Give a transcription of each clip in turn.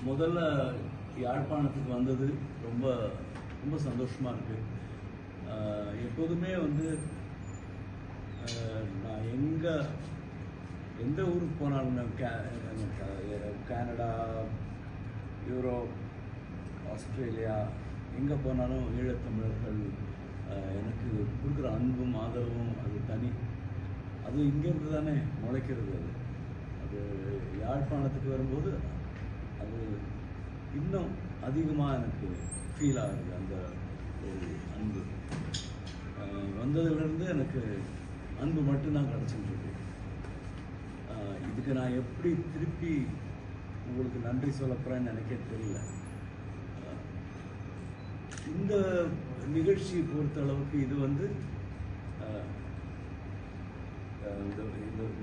முதல்ல யாழ்ப்பாணத்துக்கு வந்தது ரொம்ப ரொம்ப சந்தோஷமா இருக்கு. எப்போதுமே வந்து நான் எந்த ஊருக்கு போனாலும் கனடா, யூரோப், ஆஸ்திரேலியா எங்கே போனாலும் ஈழத்தமிழர்கள் எனக்கு கொடுக்குற அன்பும் ஆதரவும் அது தனி. அது இங்கேருந்து தானே முளைக்கிறது. அது யாழ்ப்பாணத்துக்கு வரும்போது அது இன்னும் அதிகமாக எனக்கு ஃபீல் ஆகுது. அந்த ஒரு அன்பு வந்ததுலேருந்து எனக்கு அன்பு மட்டும்தான் கிடச்சிட்டுருக்கு. இதுக்கு நான் எப்படி திருப்பி உங்களுக்கு நன்றி சொல்லப்போறேன்னு எனக்கே தெரியல. இந்த நிகழ்ச்சியை பொறுத்த அளவுக்கு இது வந்து இந்த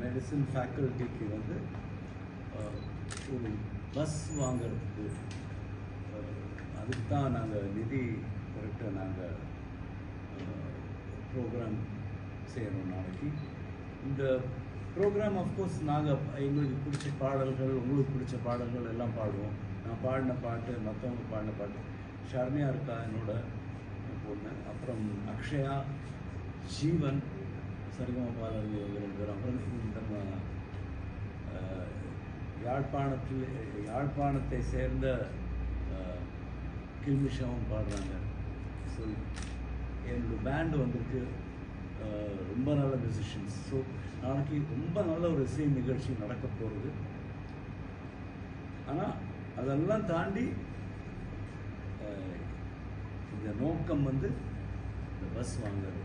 மெடிசின் ஃபேக்கல்ட்டிக்கு வந்து ஒரு பஸ் வாங்கிறதுக்கு அதுக்கு தான் நாங்கள் நிதி கரெக்டாக நாங்கள் ப்ரோக்ராம் செய்யணும் நாளைக்கு. இந்த ப்ரோக்ராம் ஆஃப்கோர்ஸ் நாங்கள் எங்களுக்கு பிடிச்ச பாடல்கள், உங்களுக்கு பிடிச்ச பாடல்கள் எல்லாம் பாடுவோம். நான் பாடின பாட்டு, மற்றவங்க பாடின பாட்டு. ஷர்மியா இருக்கா என்னோட பொண்ணு, அப்புறம் அக்ஷயா, ஜீவன், சரிகமபாலர் ரெண்டு பேரும், அப்புறம் நம்ம யாழ்ப்பாணத்தை சேர்ந்த கில்மிஷாவும் பாடுறாங்க. ஸோ என்னோட பேண்டு வந்திருக்கு, ரொம்ப நல்ல மியூசிஷியன்ஸ். ஸோ நாளைக்கு ரொம்ப நல்ல ஒரு இசை நிகழ்ச்சி நடக்க போகிறது. ஆனால் அதெல்லாம் தாண்டி இந்த நோக்கம் வந்து இந்த பஸ் வாங்குறது.